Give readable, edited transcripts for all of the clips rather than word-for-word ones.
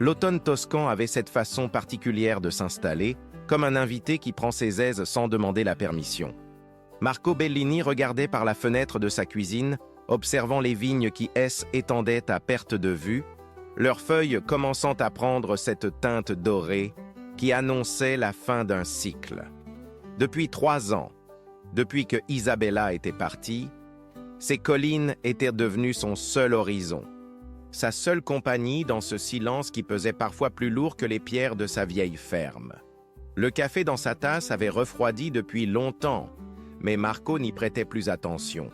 L'automne toscan avait cette façon particulière de s'installer, comme un invité qui prend ses aises sans demander la permission. Marco Bellini regardait par la fenêtre de sa cuisine, observant les vignes qui étendaient à perte de vue, leurs feuilles commençant à prendre cette teinte dorée qui annonçait la fin d'un cycle. Depuis 3 ans, depuis que Isabella était partie, ces collines étaient devenues son seul horizon, sa seule compagnie dans ce silence qui pesait parfois plus lourd que les pierres de sa vieille ferme. Le café dans sa tasse avait refroidi depuis longtemps, mais Marco n'y prêtait plus attention.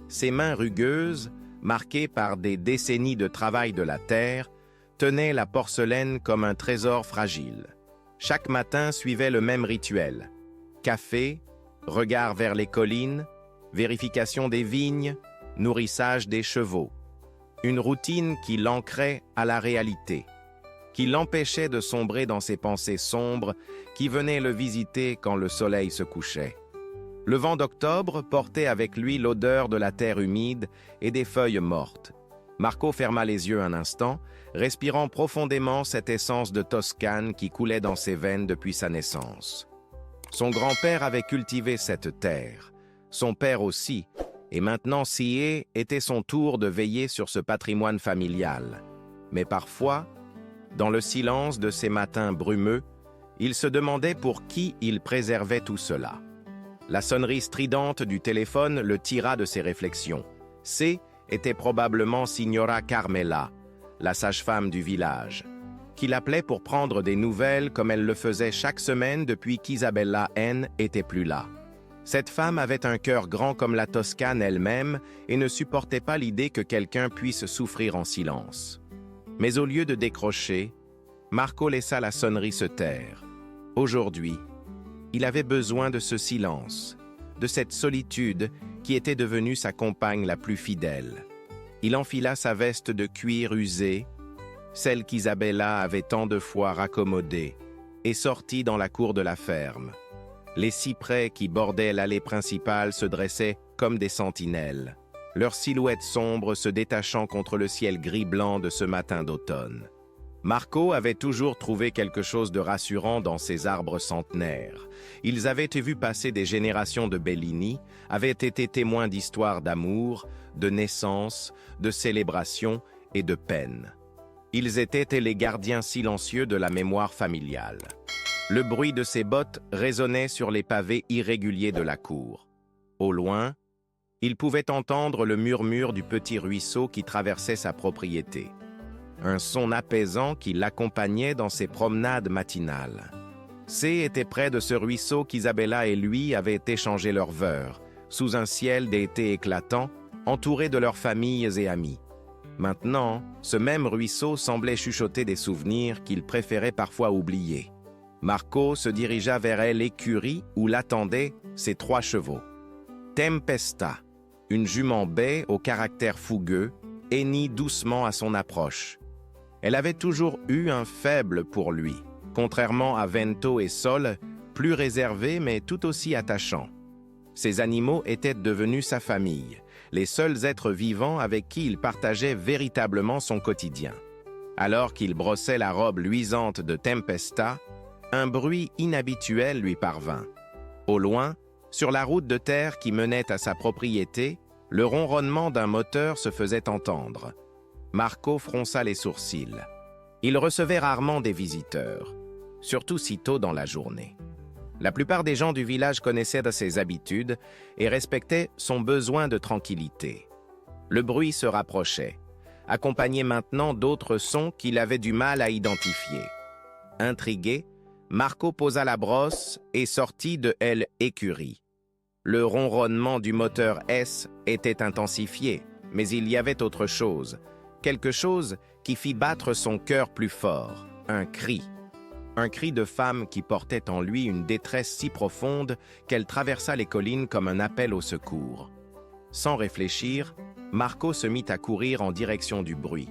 Ses mains rugueuses, marquées par des décennies de travail de la terre, tenaient la porcelaine comme un trésor fragile. Chaque matin suivait le même rituel. Café, regard vers les collines, vérification des vignes, nourrissage des chevaux. Une routine qui l'ancrait à la réalité, qui l'empêchait de sombrer dans ses pensées sombres qui venaient le visiter quand le soleil se couchait. Le vent d'octobre portait avec lui l'odeur de la terre humide et des feuilles mortes. Marco ferma les yeux un instant, respirant profondément cette essence de Toscane qui coulait dans ses veines depuis sa naissance. Son grand-père avait cultivé cette terre, son père aussi, et maintenant Sié était son tour de veiller sur ce patrimoine familial. Mais parfois, dans le silence de ces matins brumeux, il se demandait pour qui il préservait tout cela. La sonnerie stridente du téléphone le tira de ses réflexions. C était probablement Signora Carmela, la sage-femme du village, qui l'appelait pour prendre des nouvelles comme elle le faisait chaque semaine depuis qu'Isabella N était plus là. Cette femme avait un cœur grand comme la Toscane elle-même et ne supportait pas l'idée que quelqu'un puisse souffrir en silence. Mais au lieu de décrocher, Marco laissa la sonnerie se taire. Aujourd'hui, il avait besoin de ce silence, de cette solitude qui était devenue sa compagne la plus fidèle. Il enfila sa veste de cuir usée, celle qu'Isabella avait tant de fois raccommodée, et sortit dans la cour de la ferme. Les cyprès qui bordaient l'allée principale se dressaient comme des sentinelles, leurs silhouettes sombres se détachant contre le ciel gris-blanc de ce matin d'automne. Marco avait toujours trouvé quelque chose de rassurant dans ces arbres centenaires. Ils avaient été vus passer des générations de Bellini, avaient été témoins d'histoires d'amour, de naissance, de célébration et de peine. Ils étaient les gardiens silencieux de la mémoire familiale. Le bruit de ses bottes résonnait sur les pavés irréguliers de la cour. Au loin, il pouvait entendre le murmure du petit ruisseau qui traversait sa propriété. Un son apaisant qui l'accompagnait dans ses promenades matinales. C était près de ce ruisseau qu'Isabella et lui avaient échangé leurs veurs, sous un ciel d'été éclatant, entourés de leurs familles et amis. Maintenant, ce même ruisseau semblait chuchoter des souvenirs qu'il préférait parfois oublier. Marco se dirigea vers l'écurie où l'attendaient ses 3 chevaux. Tempesta, une jument baie au caractère fougueux, hennit doucement à son approche. Elle avait toujours eu un faible pour lui, contrairement à Vento et Sol, plus réservé mais tout aussi attachant. Ces animaux étaient devenus sa famille, les seuls êtres vivants avec qui il partageait véritablement son quotidien. Alors qu'il brossait la robe luisante de Tempesta, un bruit inhabituel lui parvint. Au loin, sur la route de terre qui menait à sa propriété, le ronronnement d'un moteur se faisait entendre. Marco fronça les sourcils. Il recevait rarement des visiteurs, surtout si tôt dans la journée. La plupart des gens du village connaissaient ses habitudes et respectaient son besoin de tranquillité. Le bruit se rapprochait, accompagné maintenant d'autres sons qu'il avait du mal à identifier. Intrigué, Marco posa la brosse et sortit de l'écurie. Le ronronnement du moteur S était intensifié, mais il y avait autre chose, quelque chose qui fit battre son cœur plus fort, un cri de femme qui portait en lui une détresse si profonde qu'elle traversa les collines comme un appel au secours. Sans réfléchir, Marco se mit à courir en direction du bruit.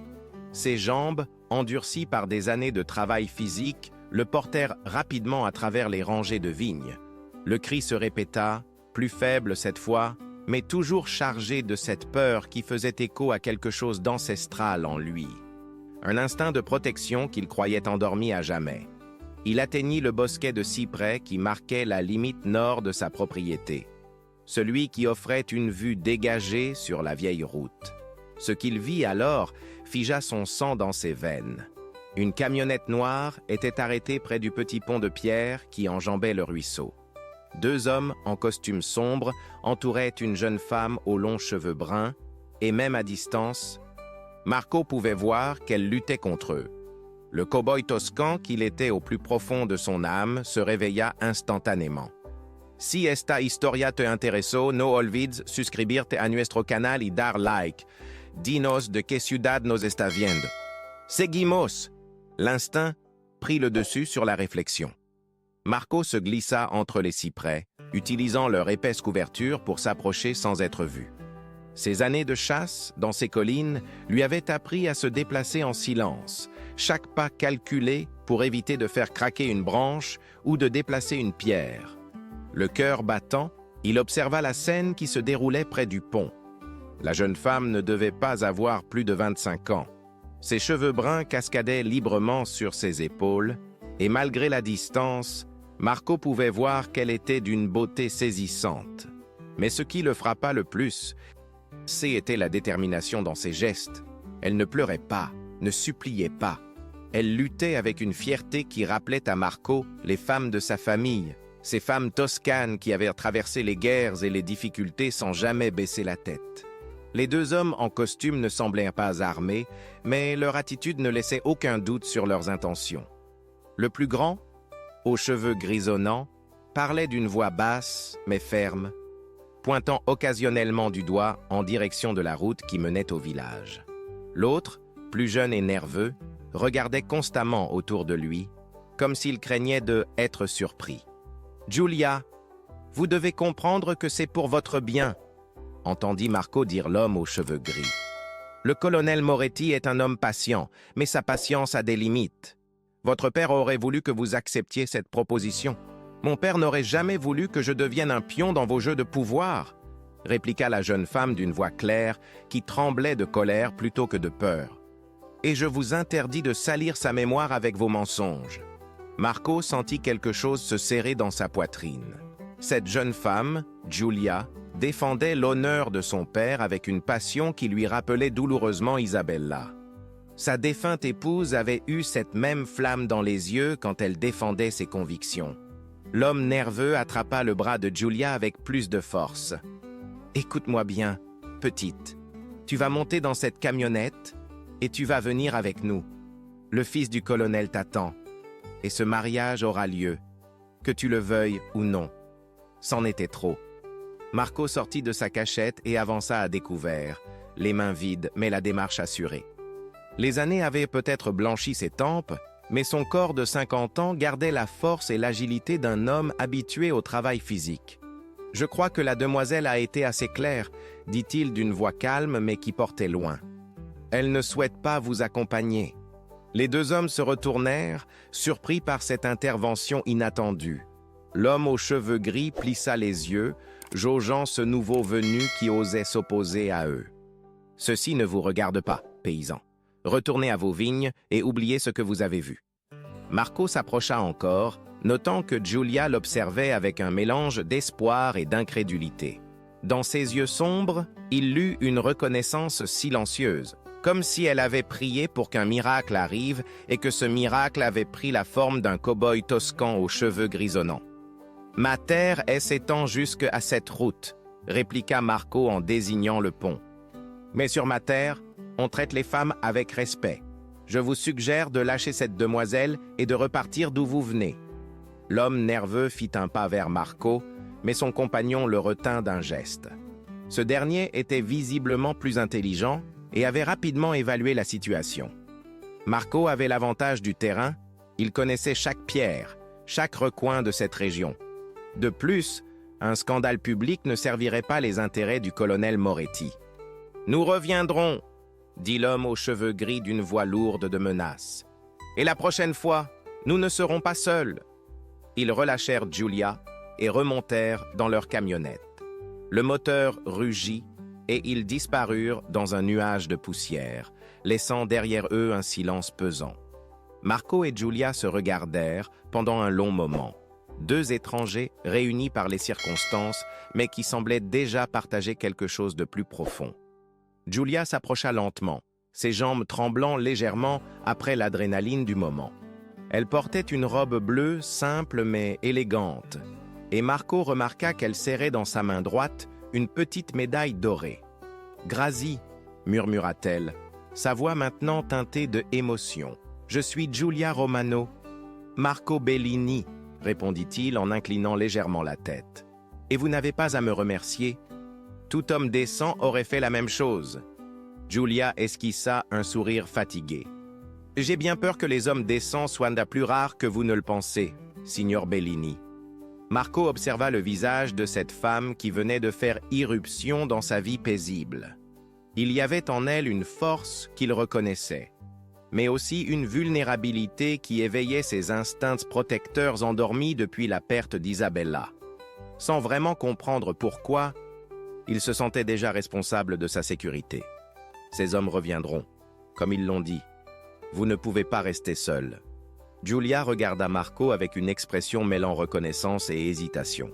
Ses jambes, endurcies par des années de travail physique, le portèrent rapidement à travers les rangées de vignes. Le cri se répéta, plus faible cette fois, mais toujours chargé de cette peur qui faisait écho à quelque chose d'ancestral en lui. un instinct de protection qu'il croyait endormi à jamais. Il atteignit le bosquet de cyprès qui marquait la limite nord de sa propriété, celui qui offrait une vue dégagée sur la vieille route. Ce qu'il vit alors figea son sang dans ses veines. Une camionnette noire était arrêtée près du petit pont de pierre qui enjambait le ruisseau. 2 hommes en costume sombre entouraient une jeune femme aux longs cheveux bruns, et même à distance, Marco pouvait voir qu'elle luttait contre eux. Le cow-boy toscan qu'il était au plus profond de son âme se réveilla instantanément. Si esta historia te interesó, no olvides suscribirte a nuestro canal y dar like. Dinos de qué ciudad nos está viendo. Seguimos! L'instinct prit le dessus sur la réflexion. Marco se glissa entre les cyprès, utilisant leur épaisse couverture pour s'approcher sans être vu. Ses années de chasse dans ces collines lui avaient appris à se déplacer en silence, chaque pas calculé pour éviter de faire craquer une branche ou de déplacer une pierre. Le cœur battant, il observa la scène qui se déroulait près du pont. La jeune femme ne devait pas avoir plus de 25 ans. Ses cheveux bruns cascadaient librement sur ses épaules, et malgré la distance, Marco pouvait voir qu'elle était d'une beauté saisissante. Mais ce qui le frappa le plus, c'était la détermination dans ses gestes. Elle ne pleurait pas, ne suppliait pas. Elle luttait avec une fierté qui rappelait à Marco les femmes de sa famille, ces femmes toscanes qui avaient traversé les guerres et les difficultés sans jamais baisser la tête. Les 2 hommes en costume ne semblaient pas armés, mais leur attitude ne laissait aucun doute sur leurs intentions. Le plus grand, aux cheveux grisonnants, parlait d'une voix basse mais ferme, pointant occasionnellement du doigt en direction de la route qui menait au village. L'autre, plus jeune et nerveux, regardait constamment autour de lui, comme s'il craignait d'être surpris. « Julia, vous devez comprendre que c'est pour votre bien », entendit Marco dire l'homme aux cheveux gris. « Le colonel Moretti est un homme patient, mais sa patience a des limites. Votre père aurait voulu que vous acceptiez cette proposition. Mon père n'aurait jamais voulu que je devienne un pion dans vos jeux de pouvoir, » répliqua la jeune femme d'une voix claire qui tremblait de colère plutôt que de peur. « Et je vous interdis de salir sa mémoire avec vos mensonges. » Marco sentit quelque chose se serrer dans sa poitrine. Cette jeune femme, Julia, défendait l'honneur de son père avec une passion qui lui rappelait douloureusement Isabella. Sa défunte épouse avait eu cette même flamme dans les yeux quand elle défendait ses convictions. L'homme nerveux attrapa le bras de Julia avec plus de force. « Écoute-moi bien, petite. Tu vas monter dans cette camionnette et tu vas venir avec nous. Le fils du colonel t'attend. Et ce mariage aura lieu, que tu le veuilles ou non. » C'en était trop. Marco sortit de sa cachette et avança à découvert, les mains vides mais la démarche assurée. Les années avaient peut-être blanchi ses tempes, mais son corps de 50 ans gardait la force et l'agilité d'un homme habitué au travail physique. « Je crois que la demoiselle a été assez claire, » dit-il d'une voix calme mais qui portait loin. « Elle ne souhaite pas vous accompagner. » Les 2 hommes se retournèrent, surpris par cette intervention inattendue. L'homme aux cheveux gris plissa les yeux, jaugeant ce nouveau venu qui osait s'opposer à eux. « Ceci ne vous regarde pas, paysans. Retournez à vos vignes et oubliez ce que vous avez vu. » Marco s'approcha encore, notant que Julia l'observait avec un mélange d'espoir et d'incrédulité. Dans ses yeux sombres, il lut une reconnaissance silencieuse, comme si elle avait prié pour qu'un miracle arrive et que ce miracle avait pris la forme d'un cow-boy toscan aux cheveux grisonnants. « Ma terre s'étend jusqu'à cette route, » répliqua Marco en désignant le pont. « Mais sur ma terre, on traite les femmes avec respect. Je vous suggère de lâcher cette demoiselle et de repartir d'où vous venez. » L'homme nerveux fit un pas vers Marco, mais son compagnon le retint d'un geste. Ce dernier était visiblement plus intelligent et avait rapidement évalué la situation. Marco avait l'avantage du terrain, il connaissait chaque pierre, chaque recoin de cette région. De plus, un scandale public ne servirait pas les intérêts du colonel Moretti. « Nous reviendrons !» dit l'homme aux cheveux gris d'une voix lourde de menace. « Et la prochaine fois, nous ne serons pas seuls. » Ils relâchèrent Julia et remontèrent dans leur camionnette. Le moteur rugit et ils disparurent dans un nuage de poussière, laissant derrière eux un silence pesant. Marco et Giulia se regardèrent pendant un long moment. Deux étrangers réunis par les circonstances, mais qui semblaient déjà partager quelque chose de plus profond. Giulia s'approcha lentement, ses jambes tremblant légèrement après l'adrénaline du moment. Elle portait une robe bleue simple mais élégante, et Marco remarqua qu'elle serrait dans sa main droite une petite médaille dorée. « Grazie », murmura-t-elle, sa voix maintenant teintée de émotion. « Je suis Giulia Romano. »« Marco Bellini », répondit-il en inclinant légèrement la tête. « Et vous n'avez pas à me remercier. Tout homme décent aurait fait la même chose. » Giulia esquissa un sourire fatigué. « J'ai bien peur que les hommes décents soient plus rares que vous ne le pensez, signor Bellini. » Marco observa le visage de cette femme qui venait de faire irruption dans sa vie paisible. Il y avait en elle une force qu'il reconnaissait, mais aussi une vulnérabilité qui éveillait ses instincts protecteurs endormis depuis la perte d'Isabella. Sans vraiment comprendre pourquoi, il se sentait déjà responsable de sa sécurité. Ces hommes reviendront, comme ils l'ont dit. Vous ne pouvez pas rester seul. Giulia regarda Marco avec une expression mêlant reconnaissance et hésitation.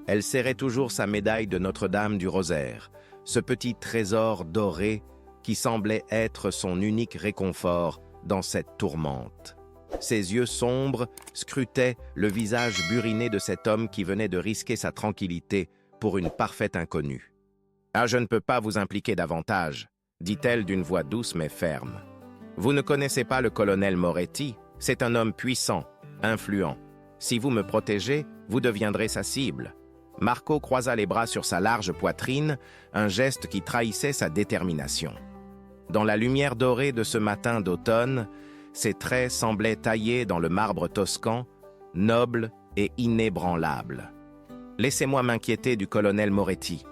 Elle serrait toujours sa médaille de Notre-Dame du Rosaire, ce petit trésor doré qui semblait être son unique réconfort dans cette tourmente. Ses yeux sombres scrutaient le visage buriné de cet homme qui venait de risquer sa tranquillité pour une parfaite inconnue. « Ah, je ne peux pas vous impliquer davantage », dit-elle d'une voix douce mais ferme. « Vous ne connaissez pas le colonel Moretti, c'est un homme puissant, influent. Si vous me protégez, vous deviendrez sa cible. » Marco croisa les bras sur sa large poitrine, un geste qui trahissait sa détermination. Dans la lumière dorée de ce matin d'automne, ses traits semblaient taillés dans le marbre toscan, nobles et inébranlables. « Laissez-moi m'inquiéter du colonel Moretti.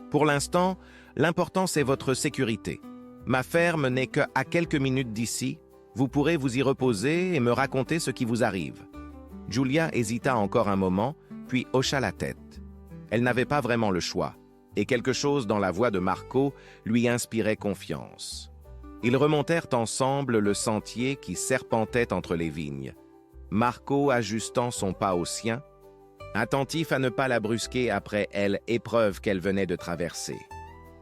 Pour l'instant, l'important c'est votre sécurité. Ma ferme n'est qu'à quelques minutes d'ici. Vous pourrez vous y reposer et me raconter ce qui vous arrive. » Giulia hésita encore un moment, puis hocha la tête. Elle n'avait pas vraiment le choix, et quelque chose dans la voix de Marco lui inspirait confiance. Ils remontèrent ensemble le sentier qui serpentait entre les vignes, Marco ajustant son pas au sien, attentif à ne pas la brusquer après l'épreuve qu'elle venait de traverser.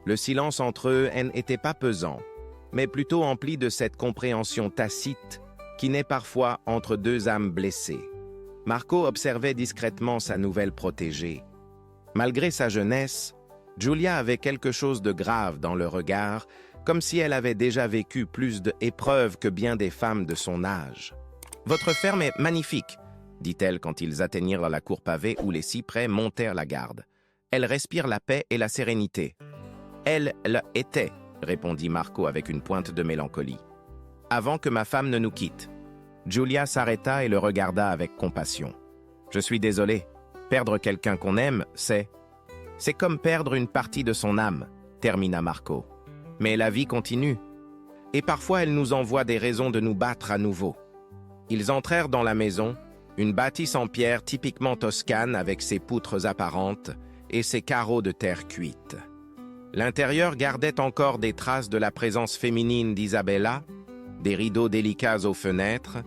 Le silence entre eux n'était pas pesant, mais plutôt empli de cette compréhension tacite qui naît parfois entre deux âmes blessées. Marco observait discrètement sa nouvelle protégée. Malgré sa jeunesse, Giulia avait quelque chose de grave dans le regard, comme si elle avait déjà vécu plus d'épreuves que bien des femmes de son âge. « Votre ferme est magnifique », dit-elle quand ils atteignirent la cour pavée où les cyprès montèrent la garde. « Elle respire la paix et la sérénité. »« Elle le était », répondit Marco avec une pointe de mélancolie. « Avant que ma femme ne nous quitte. » Giulia s'arrêta et le regarda avec compassion. « Je suis désolé. Perdre quelqu'un qu'on aime, c'est comme perdre une partie de son âme, » termina Marco. « Mais la vie continue. Et parfois elle nous envoie des raisons de nous battre à nouveau. » Ils entrèrent dans la maison, une bâtisse en pierre typiquement toscane avec ses poutres apparentes et ses carreaux de terre cuite. L'intérieur gardait encore des traces de la présence féminine d'Isabella, des rideaux délicats aux fenêtres,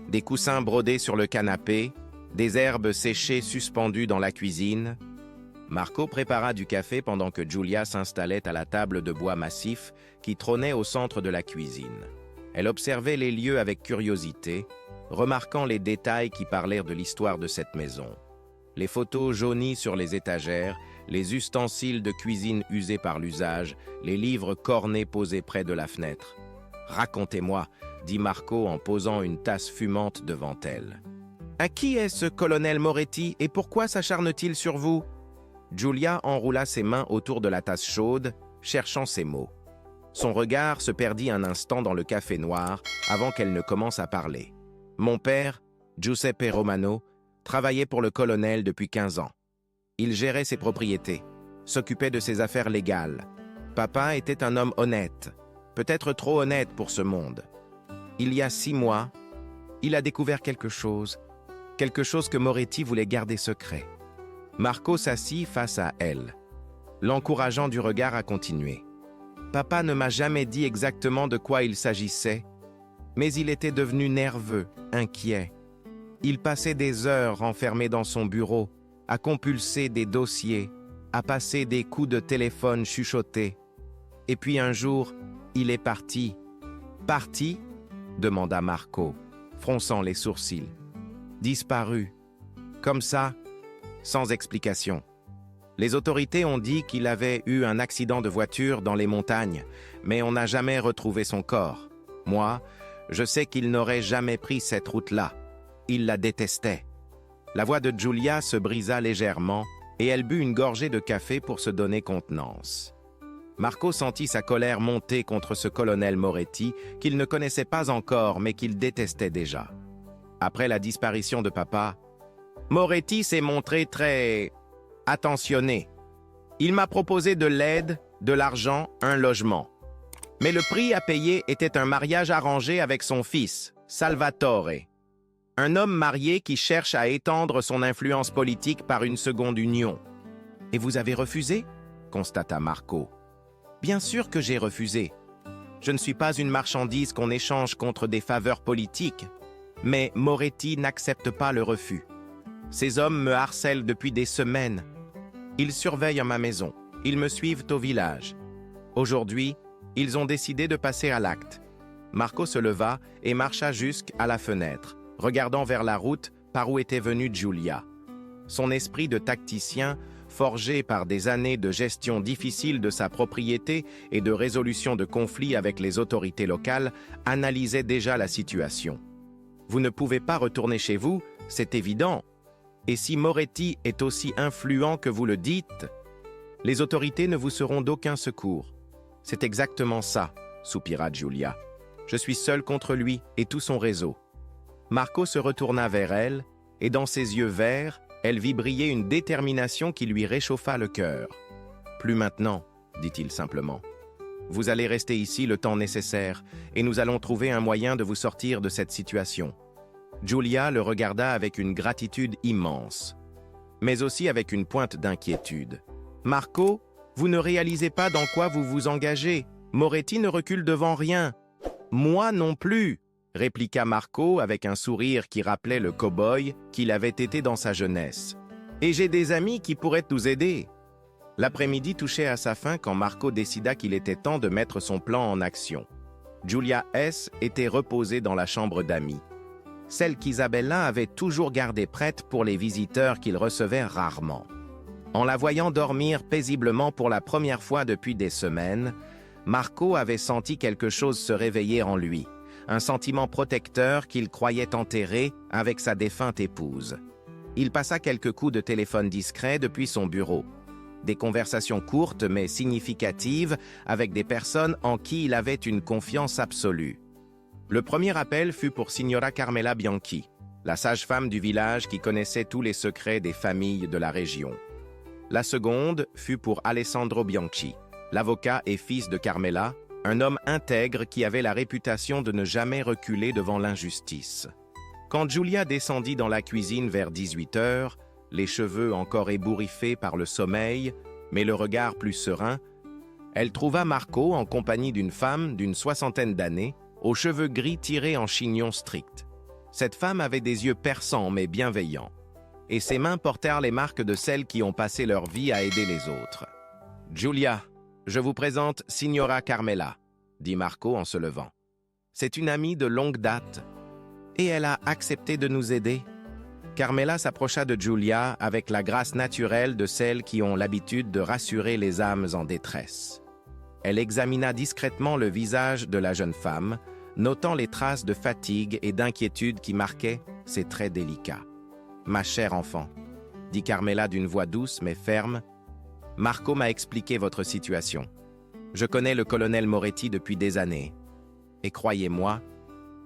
des coussins brodés sur le canapé, des herbes séchées suspendues dans la cuisine. Marco prépara du café pendant que Giulia s'installait à la table de bois massif qui trônait au centre de la cuisine. Elle observait les lieux avec curiosité, remarquant les détails qui parlèrent de l'histoire de cette maison. Les photos jaunies sur les étagères, les ustensiles de cuisine usés par l'usage, les livres cornés posés près de la fenêtre. « Racontez-moi », dit Marco en posant une tasse fumante devant elle. « À qui est ce colonel Moretti et pourquoi s'acharne-t-il sur vous ?» Giulia enroula ses mains autour de la tasse chaude, cherchant ses mots. Son regard se perdit un instant dans le café noir avant qu'elle ne commence à parler. « Mon père, Giuseppe Romano, travaillait pour le colonel depuis 15 ans. Il gérait ses propriétés, s'occupait de ses affaires légales. Papa était un homme honnête, peut-être trop honnête pour ce monde. Il y a 6 mois, il a découvert quelque chose que Moretti voulait garder secret. » Marco s'assit face à elle, l'encourageant du regard à continuer. « Papa ne m'a jamais dit exactement de quoi il s'agissait, mais il était devenu nerveux, inquiet. Il passait des heures enfermé dans son bureau, à compulser des dossiers, à passer des coups de téléphone chuchotés. Et puis un jour, il est parti. Parti? Demanda Marco, fronçant les sourcils. Disparu. Comme ça, sans explication. Les autorités ont dit qu'il avait eu un accident de voiture dans les montagnes, mais on n'a jamais retrouvé son corps. Moi, je sais qu'il n'aurait jamais pris cette route-là. Il la détestait. La voix de Giulia se brisa légèrement et elle but une gorgée de café pour se donner contenance. Marco sentit sa colère monter contre ce colonel Moretti qu'il ne connaissait pas encore mais qu'il détestait déjà. Après la disparition de papa, Moretti s'est montré très attentionné. Il m'a proposé de l'aide, de l'argent, un logement. Mais le prix à payer était un mariage arrangé avec son fils, Salvatore. Un homme marié qui cherche à étendre son influence politique par une seconde union. « Et vous avez refusé ?» constata Marco. « Bien sûr que j'ai refusé. Je ne suis pas une marchandise qu'on échange contre des faveurs politiques, mais Moretti n'accepte pas le refus. Ces hommes me harcèlent depuis des semaines. Ils surveillent ma maison. Ils me suivent au village. Aujourd'hui, ils ont décidé de passer à l'acte. » Marco se leva et marcha jusqu'à la fenêtre, regardant vers la route par où était venue Giulia. Son esprit de tacticien, forgé par des années de gestion difficile de sa propriété et de résolution de conflits avec les autorités locales, analysait déjà la situation. Vous ne pouvez pas retourner chez vous, c'est évident. Et si Moretti est aussi influent que vous le dites, les autorités ne vous seront d'aucun secours. C'est exactement ça, soupira Giulia. Je suis seul contre lui et tout son réseau. Marco se retourna vers elle, et dans ses yeux verts, elle vit briller une détermination qui lui réchauffa le cœur. « Plus maintenant, » dit-il simplement. « Vous allez rester ici le temps nécessaire, et nous allons trouver un moyen de vous sortir de cette situation. » Giulia le regarda avec une gratitude immense, mais aussi avec une pointe d'inquiétude. « Marco, vous ne réalisez pas dans quoi vous vous engagez. Moretti ne recule devant rien. »« Moi non plus !» répliqua Marco avec un sourire qui rappelait le cow-boy qu'il avait été dans sa jeunesse. « Et j'ai des amis qui pourraient nous aider. » L'après-midi touchait à sa fin quand Marco décida qu'il était temps de mettre son plan en action. Giulia S. était reposée dans la chambre d'amis, celle qu'Isabella avait toujours gardée prête pour les visiteurs qu'il recevait rarement. En la voyant dormir paisiblement pour la première fois depuis des semaines, Marco avait senti quelque chose se réveiller en lui, un sentiment protecteur qu'il croyait enterré avec sa défunte épouse. Il passa quelques coups de téléphone discrets depuis son bureau. Des conversations courtes mais significatives avec des personnes en qui il avait une confiance absolue. Le premier appel fut pour Signora Carmela Bianchi, la sage-femme du village qui connaissait tous les secrets des familles de la région. La seconde fut pour Alessandro Bianchi, l'avocat et fils de Carmela, un homme intègre qui avait la réputation de ne jamais reculer devant l'injustice. Quand Giulia descendit dans la cuisine vers 18 heures, les cheveux encore ébouriffés par le sommeil, mais le regard plus serein, elle trouva Marco en compagnie d'une femme d'une soixantaine d'années, aux cheveux gris tirés en chignon strict. Cette femme avait des yeux perçants mais bienveillants, et ses mains portèrent les marques de celles qui ont passé leur vie à aider les autres. « Giulia, je vous présente Signora Carmela », dit Marco en se levant. « C'est une amie de longue date, et elle a accepté de nous aider. » Carmela s'approcha de Giulia avec la grâce naturelle de celles qui ont l'habitude de rassurer les âmes en détresse. Elle examina discrètement le visage de la jeune femme, notant les traces de fatigue et d'inquiétude qui marquaient ses traits délicats. « Ma chère enfant, » dit Carmela d'une voix douce mais ferme, « Marco m'a expliqué votre situation. Je connais le colonel Moretti depuis des années. Et croyez-moi,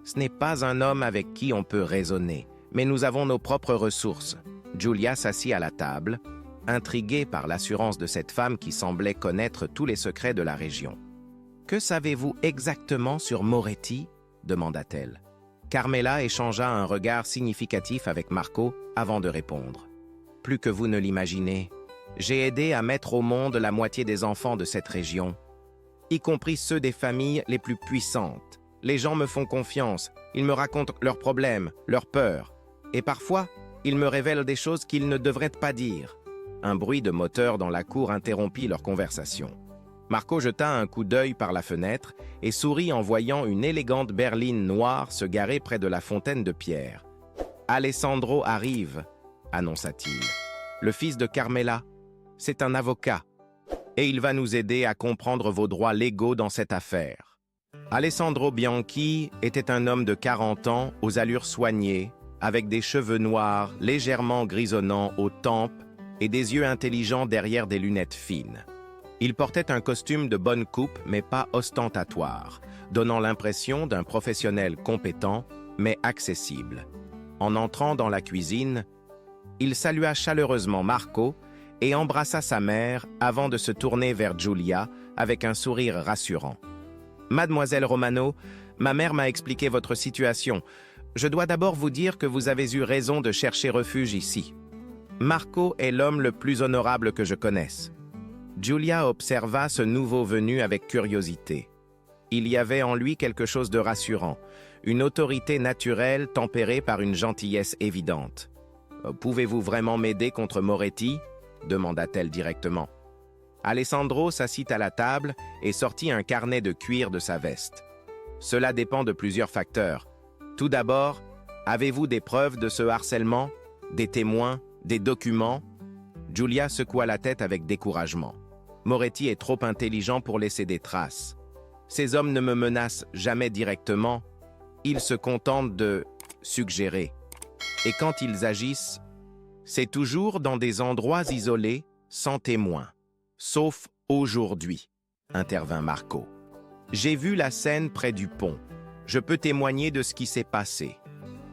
ce n'est pas un homme avec qui on peut raisonner, mais nous avons nos propres ressources. » Giulia s'assit à la table, intriguée par l'assurance de cette femme qui semblait connaître tous les secrets de la région. « Que savez-vous exactement sur Moretti ?» demanda-t-elle. Carmela échangea un regard significatif avec Marco avant de répondre. « Plus que vous ne l'imaginez, j'ai aidé à mettre au monde la moitié des enfants de cette région. y compris ceux des familles les plus puissantes. Les gens me font confiance, ils me racontent leurs problèmes, leurs peurs, et parfois, ils me révèlent des choses qu'ils ne devraient pas dire. Un bruit de moteur dans la cour interrompit leur conversation. Marco jeta un coup d'œil par la fenêtre et sourit en voyant une élégante berline noire se garer près de la fontaine de pierre. « Alessandro arrive », annonça-t-il. « Le fils de Carmela, c'est un avocat, et il va nous aider à comprendre vos droits légaux dans cette affaire. » Alessandro Bianchi était un homme de 40 ans, aux allures soignées, avec des cheveux noirs légèrement grisonnants aux tempes et des yeux intelligents derrière des lunettes fines. Il portait un costume de bonne coupe, mais pas ostentatoire, donnant l'impression d'un professionnel compétent, mais accessible. En entrant dans la cuisine, il salua chaleureusement Marco et embrassa sa mère avant de se tourner vers Giulia avec un sourire rassurant. « Mademoiselle Romano, ma mère m'a expliqué votre situation. Je dois d'abord vous dire que vous avez eu raison de chercher refuge ici. Marco est l'homme le plus honorable que je connaisse. » Giulia observa ce nouveau venu avec curiosité. Il y avait en lui quelque chose de rassurant, une autorité naturelle tempérée par une gentillesse évidente. « Pouvez-vous vraiment m'aider contre Moretti ?» demanda-t-elle directement. Alessandro s'assit à la table et sortit un carnet de cuir de sa veste. « Cela dépend de plusieurs facteurs. Tout d'abord, avez-vous des preuves de ce harcèlement? Des témoins? Des documents ?» Giulia secoua la tête avec découragement. « Moretti est trop intelligent pour laisser des traces. Ces hommes ne me menacent jamais directement. Ils se contentent de suggérer. Et quand ils agissent, c'est toujours dans des endroits isolés, sans témoins. Sauf aujourd'hui, » intervint Marco. « J'ai vu la scène près du pont. Je peux témoigner de ce qui s'est passé. »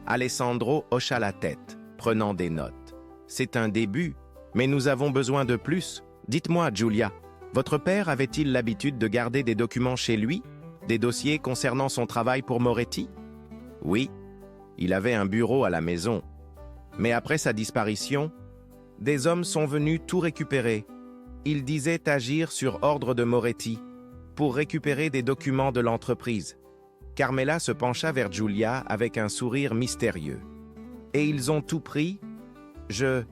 Alessandro hocha la tête, prenant des notes. « C'est un début, mais nous avons besoin de plus. Dites-moi, Giulia, votre père avait-il l'habitude de garder des documents chez lui? Des dossiers concernant son travail pour Moretti? » « Oui, il avait un bureau à la maison. Mais après sa disparition, des hommes sont venus tout récupérer. Ils disaient agir sur ordre de Moretti pour récupérer des documents de l'entreprise. » Carmela se pencha vers Giulia avec un sourire mystérieux. « Et ils ont tout pris? Je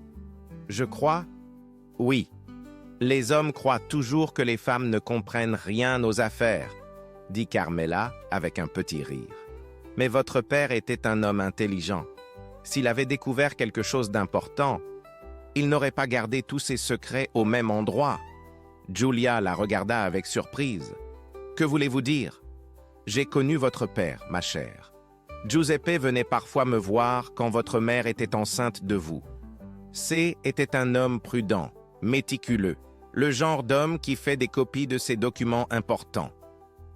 crois? Oui. Les hommes croient toujours que les femmes ne comprennent rien aux affaires, » dit Carmela avec un petit rire. « Mais votre père était un homme intelligent. S'il avait découvert quelque chose d'important, il n'aurait pas gardé tous ses secrets au même endroit. » Giulia la regarda avec surprise. « Que voulez-vous dire? J'ai connu votre père, ma chère. Giuseppe venait parfois me voir quand votre mère était enceinte de vous. C était un homme prudent, méticuleux, le genre d'homme qui fait des copies de ses documents importants. »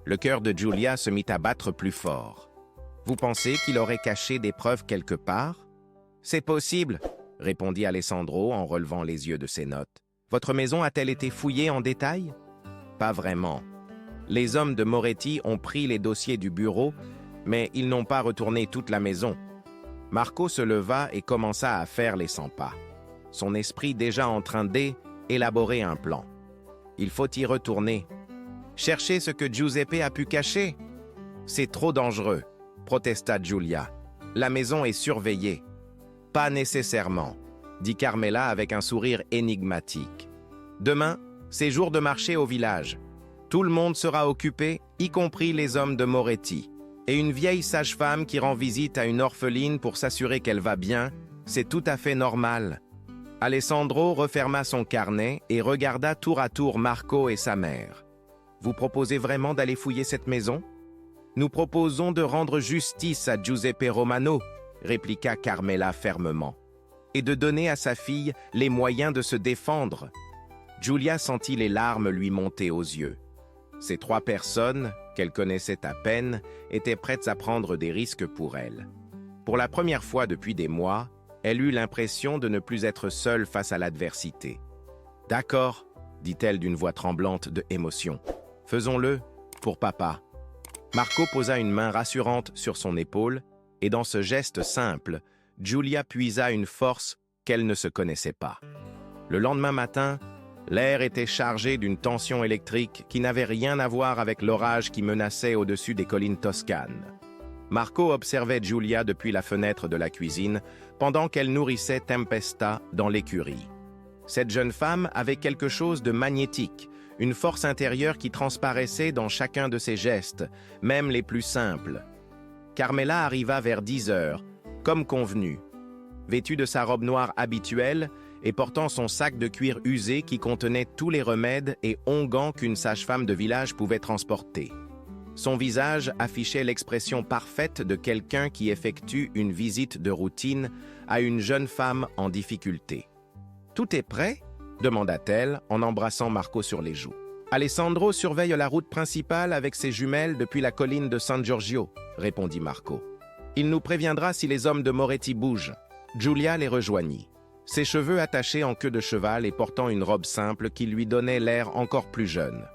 Le cœur de Giulia se mit à battre plus fort. « Vous pensez qu'il aurait caché des preuves quelque part? »« C'est possible, » répondit Alessandro en relevant les yeux de ses notes. « Votre maison a-t-elle été fouillée en détail? »« Pas vraiment. Les hommes de Moretti ont pris les dossiers du bureau, mais ils n'ont pas retourné toute la maison. » Marco se leva et commença à faire les 100 pas, son esprit déjà en train d'élaborer un plan. « Il faut y retourner. Chercher ce que Giuseppe a pu cacher? C'est trop dangereux, » protesta Giulia. « La maison est surveillée. »« Pas nécessairement, » dit Carmela avec un sourire énigmatique. « Demain, c'est jour de marché au village. Tout le monde sera occupé, y compris les hommes de Moretti. Et une vieille sage-femme qui rend visite à une orpheline pour s'assurer qu'elle va bien, c'est tout à fait normal. » Alessandro referma son carnet et regarda tour à tour Marco et sa mère. « Vous proposez vraiment d'aller fouiller cette maison? » « Nous proposons de rendre justice à Giuseppe Romano, » répliqua Carmela fermement, « et de donner à sa fille les moyens de se défendre. » Giulia sentit les larmes lui monter aux yeux. Ces 3 personnes, qu'elle connaissait à peine, étaient prêtes à prendre des risques pour elle. Pour la première fois depuis des mois, elle eut l'impression de ne plus être seule face à l'adversité. « D'accord, » dit-elle d'une voix tremblante de émotion. « Faisons-le, pour papa. » Marco posa une main rassurante sur son épaule, et dans ce geste simple, Giulia puisa une force qu'elle ne se connaissait pas. Le lendemain matin, L'air était chargé d'une tension électrique qui n'avait rien à voir avec l'orage qui menaçait au-dessus des collines toscanes. Marco observait Giulia depuis la fenêtre de la cuisine pendant qu'elle nourrissait Tempesta dans l'écurie. Cette jeune femme avait quelque chose de magnétique, une force intérieure qui transparaissait dans chacun de ses gestes, même les plus simples. Carmela arriva vers 10 heures, comme convenu. Vêtue de sa robe noire habituelle et portant son sac de cuir usé qui contenait tous les remèdes et onguents qu'une sage-femme de village pouvait transporter. Son visage affichait l'expression parfaite de quelqu'un qui effectue une visite de routine à une jeune femme en difficulté. « Tout est prêt ?» demanda-t-elle en embrassant Marco sur les joues. « Alessandro surveille la route principale avec ses jumelles depuis la colline de San Giorgio » répondit Marco. « Il nous préviendra si les hommes de Moretti bougent. » Giulia les rejoignit, ses cheveux attachés en queue de cheval et portant une robe simple qui lui donnait l'air encore plus jeune.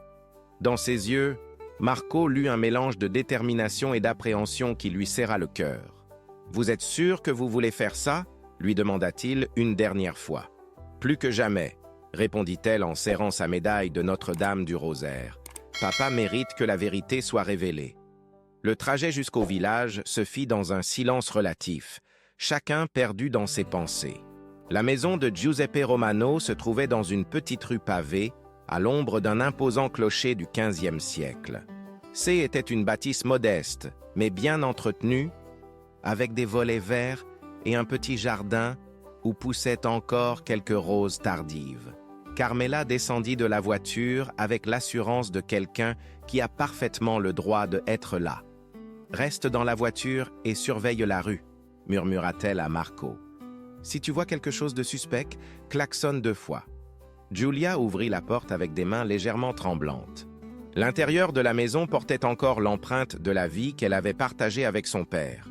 Dans ses yeux, Marco lut un mélange de détermination et d'appréhension qui lui serra le cœur. « Vous êtes sûr que vous voulez faire ça ?» lui demanda-t-il une dernière fois. « Plus que jamais », répondit-elle en serrant sa médaille de Notre-Dame du Rosaire. « Papa mérite que la vérité soit révélée. » Le trajet jusqu'au village se fit dans un silence relatif, chacun perdu dans ses pensées. La maison de Giuseppe Romano se trouvait dans une petite rue pavée, à l'ombre d'un imposant clocher du XVe siècle. C'était une bâtisse modeste, mais bien entretenue, avec des volets verts et un petit jardin où poussaient encore quelques roses tardives. Carmela descendit de la voiture avec l'assurance de quelqu'un qui a parfaitement le droit d'être là. « Reste dans la voiture et surveille la rue », murmura-t-elle à Marco. « Si tu vois quelque chose de suspect, klaxonne 2 fois. » Giulia ouvrit la porte avec des mains légèrement tremblantes. L'intérieur de la maison portait encore l'empreinte de la vie qu'elle avait partagée avec son père.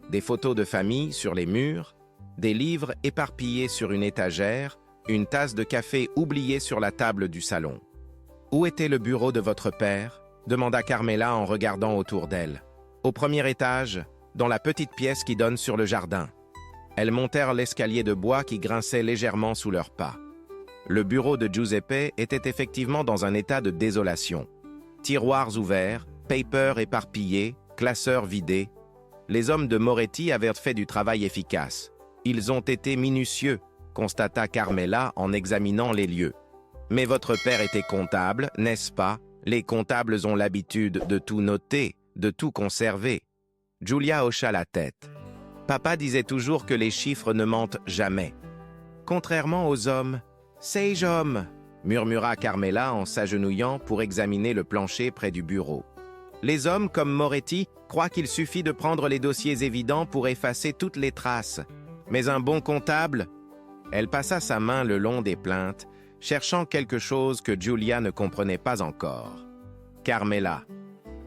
Des photos de famille sur les murs, des livres éparpillés sur une étagère, une tasse de café oubliée sur la table du salon. « Où était le bureau de votre père ?» demanda Carmela en regardant autour d'elle. « Au premier étage, dans la petite pièce qui donne sur le jardin. » Elles montèrent l'escalier de bois qui grinçait légèrement sous leurs pas. Le bureau de Giuseppe était effectivement dans un état de désolation. Tiroirs ouverts, papers éparpillés, classeurs vidés. Les hommes de Moretti avaient fait du travail efficace. Ils ont été minutieux, constata Carmela en examinant les lieux. Mais votre père était comptable, n'est-ce pas? Les comptables ont l'habitude de tout noter, de tout conserver. Giulia hocha la tête. Papa disait toujours que les chiffres ne mentent jamais. Contrairement aux hommes, sage homme, murmura Carmela en s'agenouillant pour examiner le plancher près du bureau. Les hommes, comme Moretti, croient qu'il suffit de prendre les dossiers évidents pour effacer toutes les traces. Mais un bon comptable... Elle passa sa main le long des plaintes, cherchant quelque chose que Giulia ne comprenait pas encore. Carmela,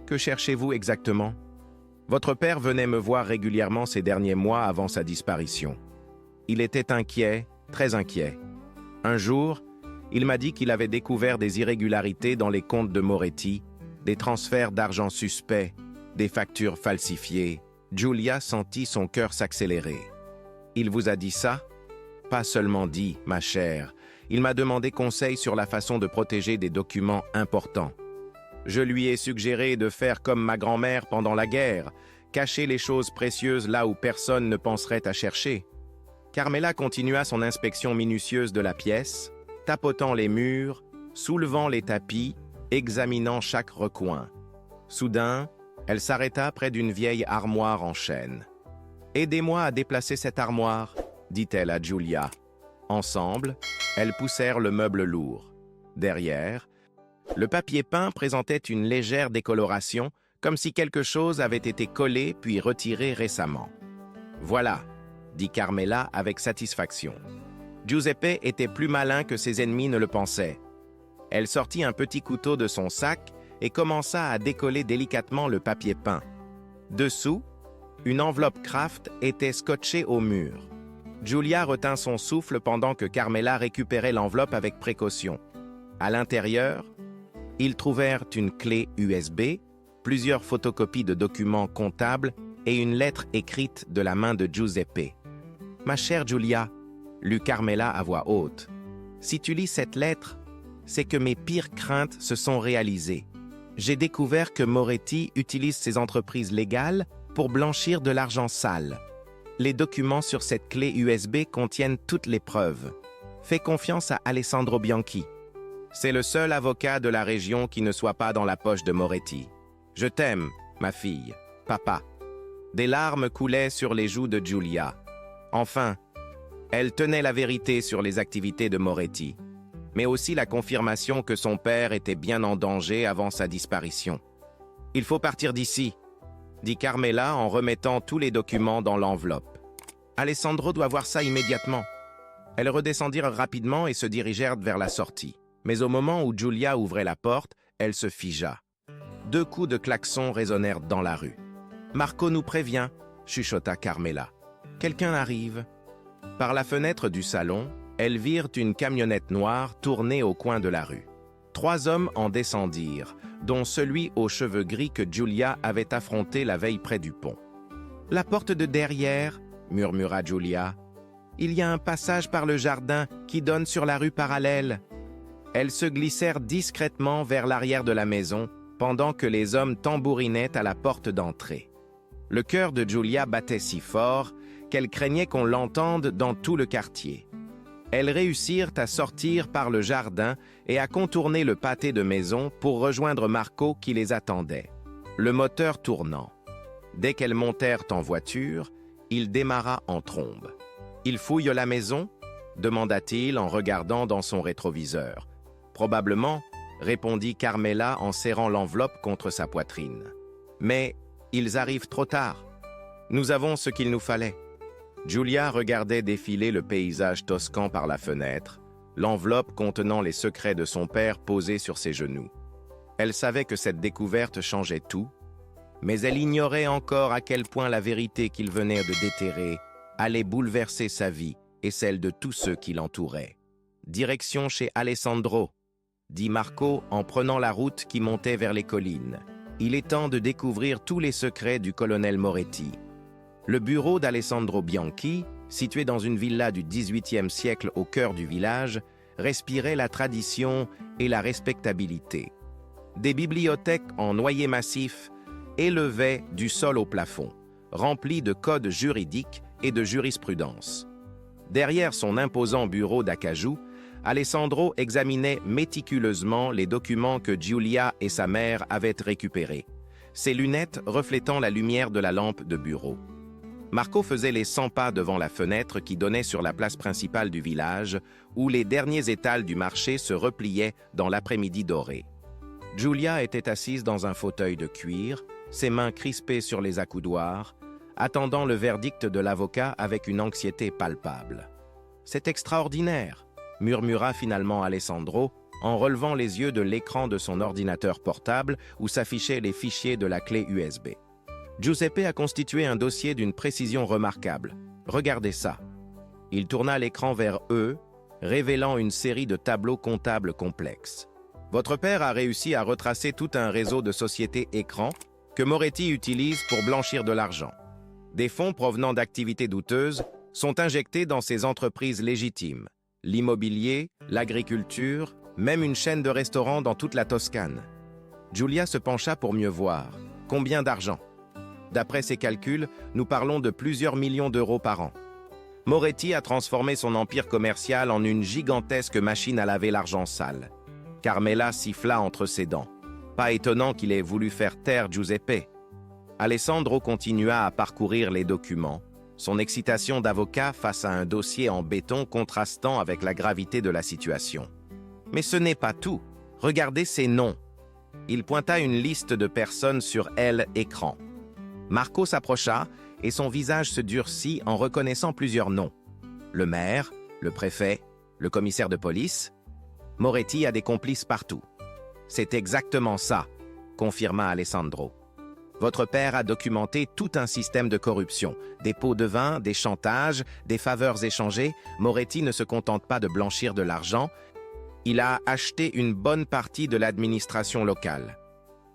que cherchez-vous exactement? Votre père venait me voir régulièrement ces derniers mois avant sa disparition. Il était inquiet, très inquiet. Un jour, il m'a dit qu'il avait découvert des irrégularités dans les comptes de Moretti, des transferts d'argent suspects, des factures falsifiées. Giulia sentit son cœur s'accélérer. Il vous a dit ça? Pas seulement dit, ma chère. Il m'a demandé conseil sur la façon de protéger des documents importants. Je lui ai suggéré de faire comme ma grand-mère pendant la guerre, cacher les choses précieuses là où personne ne penserait à chercher. Carmela continua son inspection minutieuse de la pièce, tapotant les murs, soulevant les tapis, examinant chaque recoin. Soudain, elle s'arrêta près d'une vieille armoire en chêne. « Aidez-moi à déplacer cette armoire », dit-elle à Giulia. Ensemble, elles poussèrent le meuble lourd. Derrière, le papier peint présentait une légère décoloration, comme si quelque chose avait été collé puis retiré récemment. « Voilà », dit Carmela avec satisfaction. Giuseppe était plus malin que ses ennemis ne le pensaient. Elle sortit un petit couteau de son sac et commença à décoller délicatement le papier peint. Dessous, une enveloppe Kraft était scotchée au mur. Giulia retint son souffle pendant que Carmela récupérait l'enveloppe avec précaution. À l'intérieur, ils trouvèrent une clé USB, plusieurs photocopies de documents comptables et une lettre écrite de la main de Giuseppe. « Ma chère Giulia », lut Carmela à voix haute, « si tu lis cette lettre, c'est que mes pires craintes se sont réalisées. J'ai découvert que Moretti utilise ses entreprises légales pour blanchir de l'argent sale. Les documents sur cette clé USB contiennent toutes les preuves. Fais confiance à Alessandro Bianchi. C'est le seul avocat de la région qui ne soit pas dans la poche de Moretti. Je t'aime, ma fille, papa. Des larmes coulaient sur les joues de Giulia. Enfin, elle tenait la vérité sur les activités de Moretti, mais aussi la confirmation que son père était bien en danger avant sa disparition. « Il faut partir d'ici », dit Carmela en remettant tous les documents dans l'enveloppe. « Alessandro doit voir ça immédiatement. » Elles redescendirent rapidement et se dirigèrent vers la sortie. Mais au moment où Giulia ouvrait la porte, elle se figea. 2 coups de klaxon résonnèrent dans la rue. « Marco nous prévient », chuchota Carmela. « Quelqu'un arrive. » Par la fenêtre du salon, elles virent une camionnette noire tourner au coin de la rue. 3 hommes en descendirent, dont celui aux cheveux gris que Giulia avait affronté la veille près du pont. « La porte de derrière » murmura Giulia. « Il y a un passage par le jardin qui donne sur la rue parallèle. » Elles se glissèrent discrètement vers l'arrière de la maison, pendant que les hommes tambourinaient à la porte d'entrée. Le cœur de Giulia battait si fort qu'elle craignait qu'on l'entende dans tout le quartier. Elles réussirent à sortir par le jardin et à contourner le pâté de maison pour rejoindre Marco qui les attendait, le moteur tournant. Dès qu'elles montèrent en voiture, il démarra en trombe. « Il fouille la maison ?» demanda-t-il en regardant dans son rétroviseur. « Probablement », répondit Carmela en serrant l'enveloppe contre sa poitrine. « Mais ils arrivent trop tard. Nous avons ce qu'il nous fallait. » Giulia regardait défiler le paysage toscan par la fenêtre, l'enveloppe contenant les secrets de son père posée sur ses genoux. Elle savait que cette découverte changeait tout, mais elle ignorait encore à quel point la vérité qu'il venait de déterrer allait bouleverser sa vie et celle de tous ceux qui l'entouraient. « Direction chez Alessandro », dit Marco en prenant la route qui montait vers les collines. « Il est temps de découvrir tous les secrets du colonel Moretti. » Le bureau d'Alessandro Bianchi, situé dans une villa du XVIIIe siècle au cœur du village, respirait la tradition et la respectabilité. Des bibliothèques en noyer massif élevaient du sol au plafond, remplies de codes juridiques et de jurisprudence. Derrière son imposant bureau d'acajou, Alessandro examinait méticuleusement les documents que Giulia et sa mère avaient récupérés, ses lunettes reflétant la lumière de la lampe de bureau. Marco faisait les 100 pas devant la fenêtre qui donnait sur la place principale du village, où les derniers étals du marché se repliaient dans l'après-midi doré. Giulia était assise dans un fauteuil de cuir, ses mains crispées sur les accoudoirs, attendant le verdict de l'avocat avec une anxiété palpable. « C'est extraordinaire !» murmura finalement Alessandro, en relevant les yeux de l'écran de son ordinateur portable où s'affichaient les fichiers de la clé USB. Giuseppe a constitué un dossier d'une précision remarquable. Regardez ça. Il tourna l'écran vers eux, révélant une série de tableaux comptables complexes. Votre père a réussi à retracer tout un réseau de sociétés écrans que Moretti utilise pour blanchir de l'argent. Des fonds provenant d'activités douteuses sont injectés dans ces entreprises légitimes. L'immobilier, l'agriculture, même une chaîne de restaurants dans toute la Toscane. Giulia se pencha pour mieux voir. Combien d'argent ? D'après ses calculs, nous parlons de plusieurs millions d'euros par an. Moretti a transformé son empire commercial en une gigantesque machine à laver l'argent sale. Carmela siffla entre ses dents. Pas étonnant qu'il ait voulu faire taire Giuseppe. Alessandro continua à parcourir les documents, son excitation d'avocat face à un dossier en béton contrastant avec la gravité de la situation. Mais ce n'est pas tout. Regardez ces noms. Il pointa une liste de personnes sur l'écran. Marco s'approcha et son visage se durcit en reconnaissant plusieurs noms. Le maire, le préfet, le commissaire de police. Moretti a des complices partout. C'est exactement ça, confirma Alessandro. Votre père a documenté tout un système de corruption, des pots de vin, des chantages, des faveurs échangées. Moretti ne se contente pas de blanchir de l'argent, il a acheté une bonne partie de l'administration locale.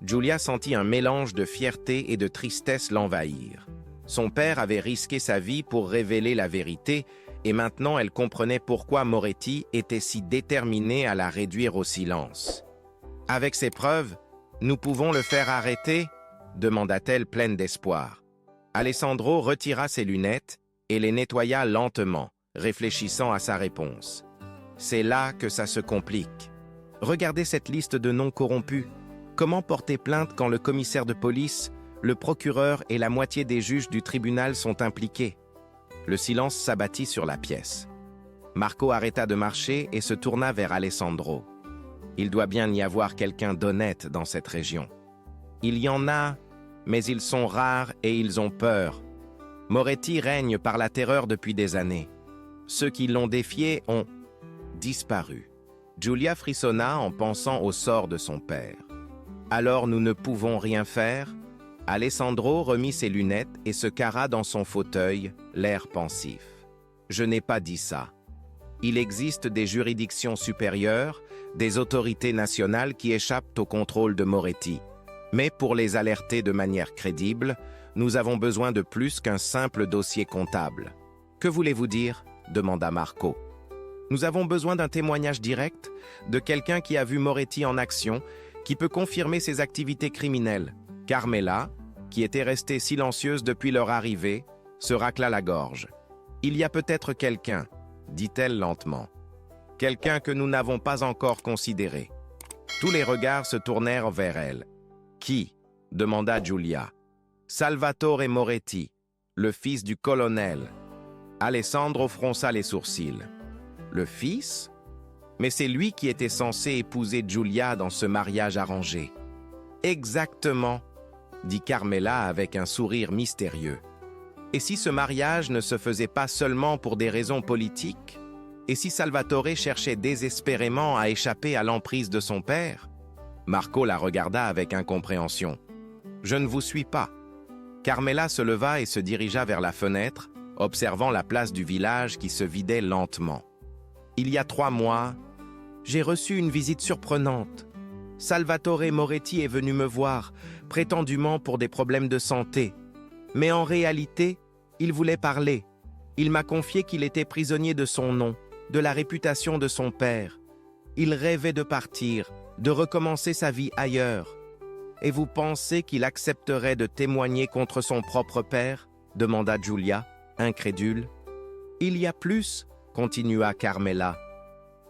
Giulia sentit un mélange de fierté et de tristesse l'envahir. Son père avait risqué sa vie pour révéler la vérité, et maintenant elle comprenait pourquoi Moretti était si déterminé à la réduire au silence. « Avec ces preuves, nous pouvons le faire arrêter ?» demanda-t-elle pleine d'espoir. Alessandro retira ses lunettes et les nettoya lentement, réfléchissant à sa réponse. C'est là que ça se complique. Regardez cette liste de noms corrompus. Comment porter plainte quand le commissaire de police, le procureur et la moitié des juges du tribunal sont impliqués? Le silence s'abattit sur la pièce. Marco arrêta de marcher et se tourna vers Alessandro. Il doit bien y avoir quelqu'un d'honnête dans cette région. Il y en a, mais ils sont rares et ils ont peur. Moretti règne par la terreur depuis des années. Ceux qui l'ont défié ont disparu. Giulia frissonna en pensant au sort de son père. Alors nous ne pouvons rien faire? Alessandro remit ses lunettes et se carra dans son fauteuil, l'air pensif. Je n'ai pas dit ça. Il existe des juridictions supérieures, des autorités nationales qui échappent au contrôle de Moretti. Mais pour les alerter de manière crédible, nous avons besoin de plus qu'un simple dossier comptable. « Que voulez-vous dire ?» demanda Marco. « Nous avons besoin d'un témoignage direct, de quelqu'un qui a vu Moretti en action, qui peut confirmer ses activités criminelles. » Carmela, qui était restée silencieuse depuis leur arrivée, se racla la gorge. « Il y a peut-être quelqu'un, » dit-elle lentement. « Quelqu'un que nous n'avons pas encore considéré. » Tous les regards se tournèrent vers elle. « Qui ?» demanda Giulia. « Salvatore Moretti, le fils du colonel. » Alessandro fronça les sourcils. « Le fils ? Mais c'est lui qui était censé épouser Giulia dans ce mariage arrangé. »« Exactement, » dit Carmela avec un sourire mystérieux. « Et si ce mariage ne se faisait pas seulement pour des raisons politiques? Et si Salvatore cherchait désespérément à échapper à l'emprise de son père ?» Marco la regarda avec incompréhension. « Je ne vous suis pas. » Carmela se leva et se dirigea vers la fenêtre, observant la place du village qui se vidait lentement. « Il y a 3 mois, j'ai reçu une visite surprenante. Salvatore Moretti est venu me voir, prétendument pour des problèmes de santé. Mais en réalité, il voulait parler. Il m'a confié qu'il était prisonnier de son nom, de la réputation de son père. Il rêvait de partir, de recommencer sa vie ailleurs. Et vous pensez qu'il accepterait de témoigner contre son propre père ? Demanda Giulia, incrédule. Il y a plus, continua Carmela.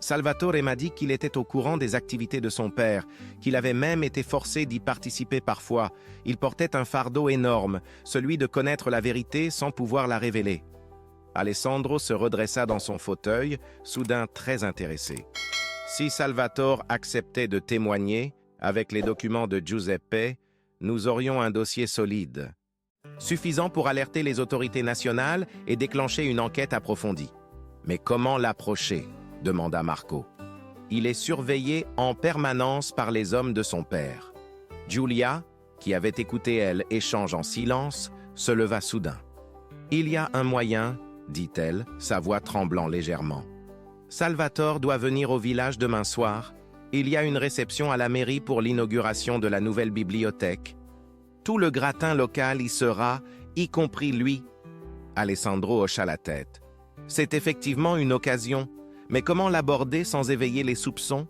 Salvatore m'a dit qu'il était au courant des activités de son père, qu'il avait même été forcé d'y participer parfois. Il portait un fardeau énorme, celui de connaître la vérité sans pouvoir la révéler. Alessandro se redressa dans son fauteuil, soudain très intéressé. Si Salvatore acceptait de témoigner, avec les documents de Giuseppe, nous aurions un dossier solide, suffisant pour alerter les autorités nationales et déclencher une enquête approfondie. Mais comment l'approcher ? Demanda Marco. Il est surveillé en permanence par les hommes de son père. Giulia, qui avait écouté elle échange en silence, se leva soudain. Il y a un moyen, dit-elle, sa voix tremblant légèrement. Salvatore doit venir au village demain soir. Il y a une réception à la mairie pour l'inauguration de la nouvelle bibliothèque. Tout le gratin local y sera, y compris lui. Alessandro hocha la tête. C'est effectivement une occasion. Mais comment l'aborder sans éveiller les soupçons?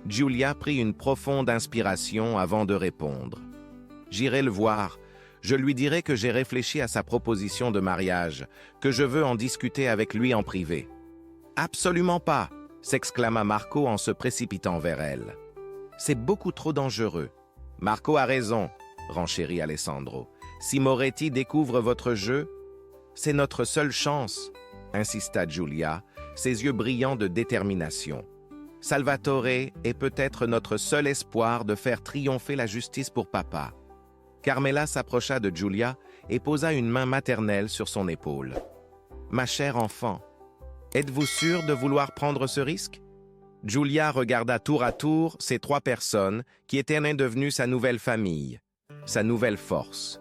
Giulia prit une profonde inspiration avant de répondre. J'irai le voir. Je lui dirai que j'ai réfléchi à sa proposition de mariage, que je veux en discuter avec lui en privé. Absolument pas, s'exclama Marco en se précipitant vers elle. C'est beaucoup trop dangereux. Marco a raison, renchérit Alessandro. Si Moretti découvre votre jeu, c'est notre seule chance, insista Giulia, ses yeux brillants de détermination. Salvatore est peut-être notre seul espoir de faire triompher la justice pour papa. Carmela s'approcha de Giulia et posa une main maternelle sur son épaule. « Ma chère enfant, êtes-vous sûre de vouloir prendre ce risque ?» Giulia regarda tour à tour ces 3 personnes qui étaient devenues sa nouvelle famille, sa nouvelle force.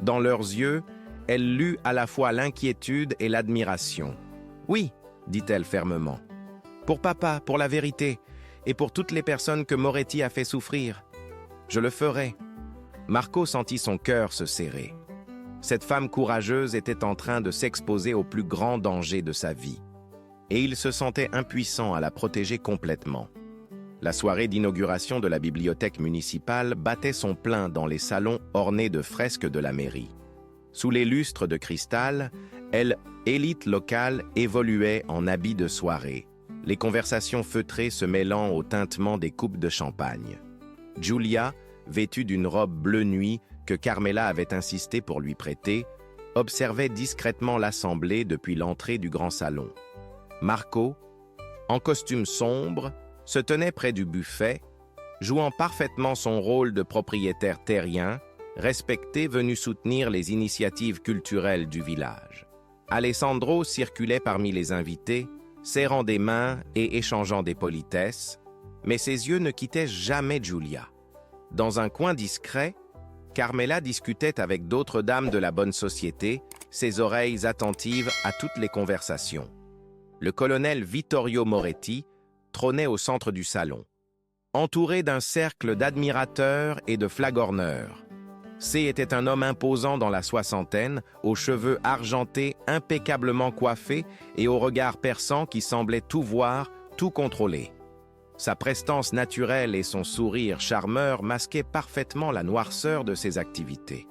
Dans leurs yeux, elle lut à la fois l'inquiétude et l'admiration. « Oui, » dit-elle fermement. « Pour papa, pour la vérité, et pour toutes les personnes que Moretti a fait souffrir. Je le ferai. » Marco sentit son cœur se serrer. Cette femme courageuse était en train de s'exposer au plus grand danger de sa vie. Et il se sentait impuissant à la protéger complètement. La soirée d'inauguration de la bibliothèque municipale battait son plein dans les salons ornés de fresques de la mairie. Sous les lustres de cristal, elle, élite locale, évoluait en habits de soirée, les conversations feutrées se mêlant au tintement des coupes de champagne. Julia, vêtue d'une robe bleu nuit que Carmela avait insisté pour lui prêter, observait discrètement l'assemblée depuis l'entrée du grand salon. Marco, en costume sombre, se tenait près du buffet, jouant parfaitement son rôle de propriétaire terrien, respecté venu soutenir les initiatives culturelles du village. Alessandro circulait parmi les invités, serrant des mains et échangeant des politesses, mais ses yeux ne quittaient jamais Julia. Dans un coin discret, Carmela discutait avec d'autres dames de la bonne société, ses oreilles attentives à toutes les conversations. Le colonel Vittorio Moretti trônait au centre du salon, entouré d'un cercle d'admirateurs et de flagorneurs. C était un homme imposant dans la soixantaine, aux cheveux argentés, impeccablement coiffés et au regard perçant qui semblait tout voir, tout contrôler. Sa prestance naturelle et son sourire charmeur masquaient parfaitement la noirceur de ses activités.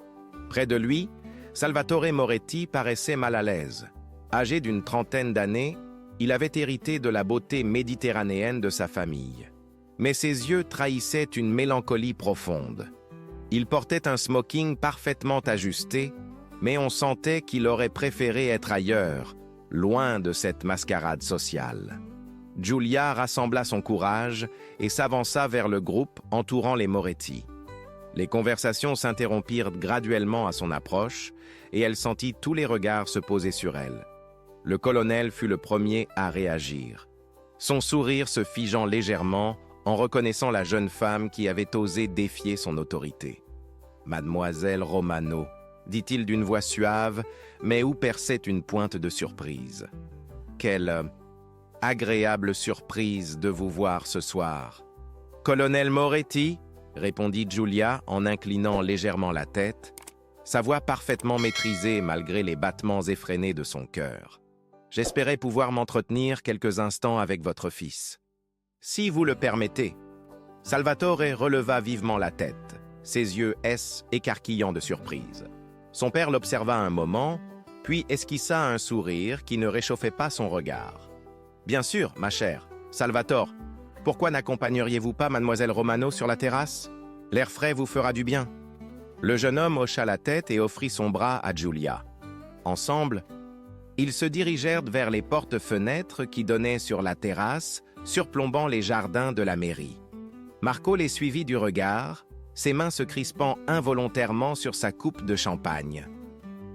Près de lui, Salvatore Moretti paraissait mal à l'aise. Âgé d'une trentaine d'années, il avait hérité de la beauté méditerranéenne de sa famille. Mais ses yeux trahissaient une mélancolie profonde. Il portait un smoking parfaitement ajusté, mais on sentait qu'il aurait préféré être ailleurs, loin de cette mascarade sociale. Julia rassembla son courage et s'avança vers le groupe entourant les Moretti. Les conversations s'interrompirent graduellement à son approche et elle sentit tous les regards se poser sur elle. Le colonel fut le premier à réagir, son sourire se figeant légèrement en reconnaissant la jeune femme qui avait osé défier son autorité. « Mademoiselle Romano », dit-il d'une voix suave, mais où perçait une pointe de surprise. « Quelle agréable surprise de vous voir ce soir. »« Colonel Moretti ?» répondit Julia en inclinant légèrement la tête, sa voix parfaitement maîtrisée malgré les battements effrénés de son cœur. « J'espérais pouvoir m'entretenir quelques instants avec votre fils. »« Si vous le permettez. » Salvatore releva vivement la tête, ses yeux écarquillant de surprise. Son père l'observa un moment, puis esquissa un sourire qui ne réchauffait pas son regard. « Bien sûr, ma chère. Salvatore, pourquoi n'accompagneriez-vous pas mademoiselle Romano sur la terrasse? L'air frais vous fera du bien. » Le jeune homme hocha la tête et offrit son bras à Julia. Ensemble, ils se dirigèrent vers les portes-fenêtres qui donnaient sur la terrasse, surplombant les jardins de la mairie. Marco les suivit du regard, ses mains se crispant involontairement sur sa coupe de champagne.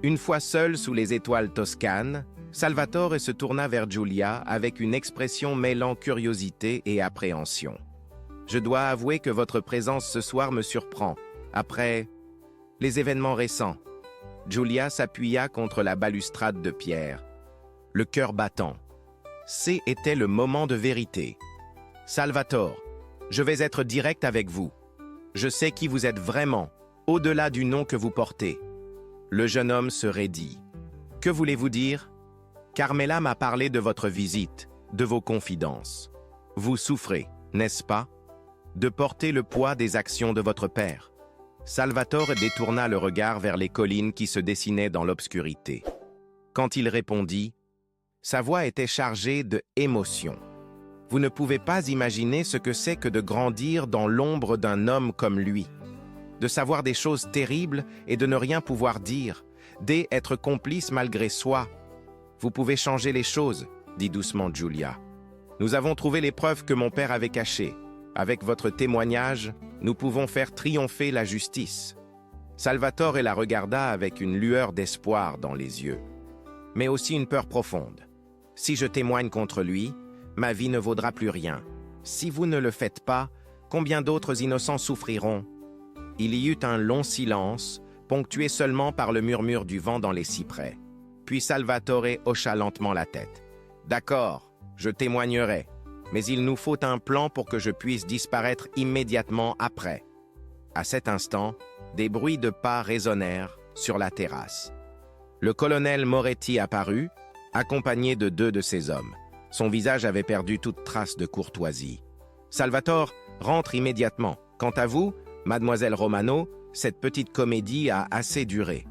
Une fois seul sous les étoiles toscanes, Salvatore se tourna vers Julia avec une expression mêlant curiosité et appréhension. « Je dois avouer que votre présence ce soir me surprend, après les événements récents. » Julia s'appuya contre la balustrade de pierre, le cœur battant. C'était le moment de vérité. « Salvatore, je vais être direct avec vous. Je sais qui vous êtes vraiment, au-delà du nom que vous portez. » Le jeune homme se raidit. « Que voulez-vous dire? Carmela m'a parlé de votre visite, de vos confidences. Vous souffrez, n'est-ce pas, de porter le poids des actions de votre père. » Salvatore détourna le regard vers les collines qui se dessinaient dans l'obscurité. Quand il répondit, sa voix était chargée d'émotion. « Vous ne pouvez pas imaginer ce que c'est que de grandir dans l'ombre d'un homme comme lui, de savoir des choses terribles et de ne rien pouvoir dire, d'être complice malgré soi. Vous pouvez changer les choses, dit doucement Julia. Nous avons trouvé les preuves que mon père avait cachées. Avec votre témoignage, nous pouvons faire triompher la justice. » Salvatore la regarda avec une lueur d'espoir dans les yeux, mais aussi une peur profonde. « Si je témoigne contre lui, ma vie ne vaudra plus rien. Si vous ne le faites pas, combien d'autres innocents souffriront ?» Il y eut un long silence, ponctué seulement par le murmure du vent dans les cyprès. Puis Salvatore hocha lentement la tête. « D'accord, je témoignerai, mais il nous faut un plan pour que je puisse disparaître immédiatement après. » À cet instant, des bruits de pas résonnèrent, sur la terrasse. Le colonel Moretti apparut, accompagné de 2 de ses hommes. Son visage avait perdu toute trace de courtoisie. « Salvatore, rentre immédiatement. Quant à vous, mademoiselle Romano, cette petite comédie a assez duré. »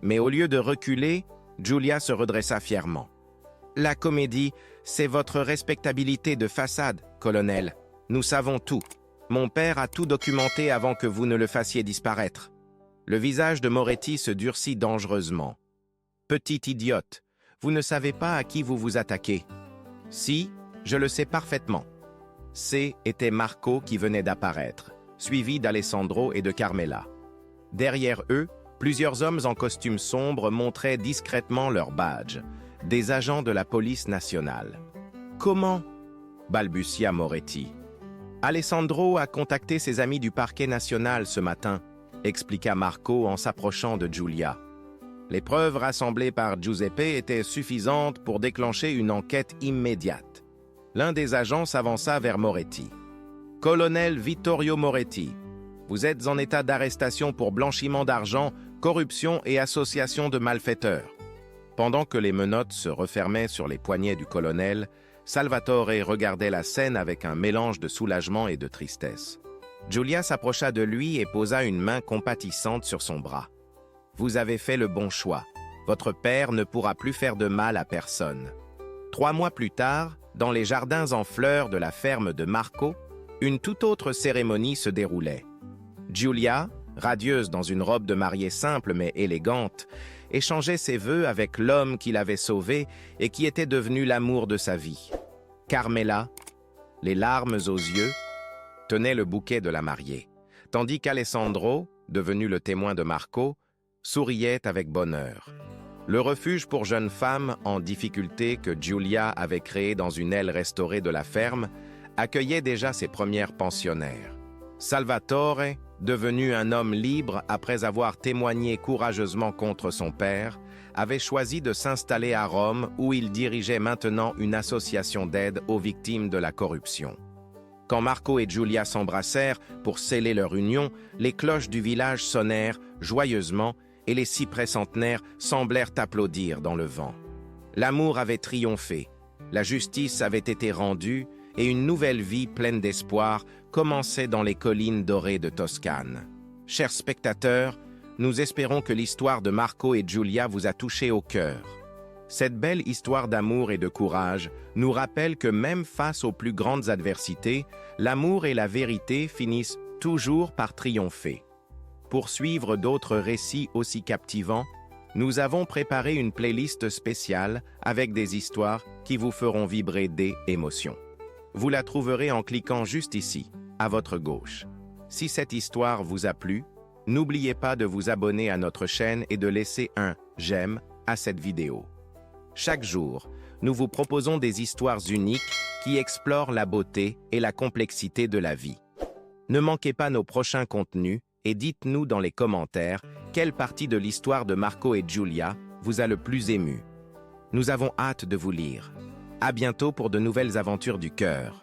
Mais au lieu de reculer, Giulia se redressa fièrement. « La comédie, c'est votre respectabilité de façade, colonel. Nous savons tout. Mon père a tout documenté avant que vous ne le fassiez disparaître. » Le visage de Moretti se durcit dangereusement. « Petite idiote, vous ne savez pas à qui vous vous attaquez. »« Si, je le sais parfaitement. » C était Marco qui venait d'apparaître, suivi d'Alessandro et de Carmela. Derrière eux, plusieurs hommes en costume sombre montraient discrètement leur badge, des agents de la police nationale. « Comment ?» balbutia Moretti. « Alessandro a contacté ses amis du parquet national ce matin, » expliqua Marco en s'approchant de Giulia. Les preuves rassemblées par Giuseppe étaient suffisantes pour déclencher une enquête immédiate. L'un des agents s'avança vers Moretti. « Colonel Vittorio Moretti, vous êtes en état d'arrestation pour blanchiment d'argent, corruption et association de malfaiteurs. » Pendant que les menottes se refermaient sur les poignets du colonel, Salvatore regardait la scène avec un mélange de soulagement et de tristesse. Giulia s'approcha de lui et posa une main compatissante sur son bras. « Vous avez fait le bon choix. Votre père ne pourra plus faire de mal à personne. » 3 mois plus tard, dans les jardins en fleurs de la ferme de Marco, une toute autre cérémonie se déroulait. Giulia, radieuse dans une robe de mariée simple mais élégante, échangeait ses vœux avec l'homme qui l'avait sauvée et qui était devenu l'amour de sa vie. Carmela, les larmes aux yeux, tenait le bouquet de la mariée, tandis qu'Alessandro, devenu le témoin de Marco, souriait avec bonheur. Le refuge pour jeunes femmes en difficulté que Giulia avait créé dans une aile restaurée de la ferme accueillait déjà ses premières pensionnaires. Salvatore, devenu un homme libre après avoir témoigné courageusement contre son père, avait choisi de s'installer à Rome où il dirigeait maintenant une association d'aide aux victimes de la corruption. Quand Marco et Giulia s'embrassèrent pour sceller leur union, les cloches du village sonnèrent joyeusement et les cyprès centenaires semblèrent applaudir dans le vent. L'amour avait triomphé, la justice avait été rendue et une nouvelle vie pleine d'espoir commençait dans les collines dorées de Toscane. Chers spectateurs, nous espérons que l'histoire de Marco et Giulia vous a touché au cœur. Cette belle histoire d'amour et de courage nous rappelle que même face aux plus grandes adversités, l'amour et la vérité finissent toujours par triompher. Pour suivre d'autres récits aussi captivants, nous avons préparé une playlist spéciale avec des histoires qui vous feront vibrer des émotions. Vous la trouverez en cliquant juste ici, à votre gauche. Si cette histoire vous a plu, n'oubliez pas de vous abonner à notre chaîne et de laisser un « j'aime » à cette vidéo. Chaque jour, nous vous proposons des histoires uniques qui explorent la beauté et la complexité de la vie. Ne manquez pas nos prochains contenus et dites-nous dans les commentaires quelle partie de l'histoire de Marco et Giulia vous a le plus ému. Nous avons hâte de vous lire. À bientôt pour de nouvelles aventures du cœur.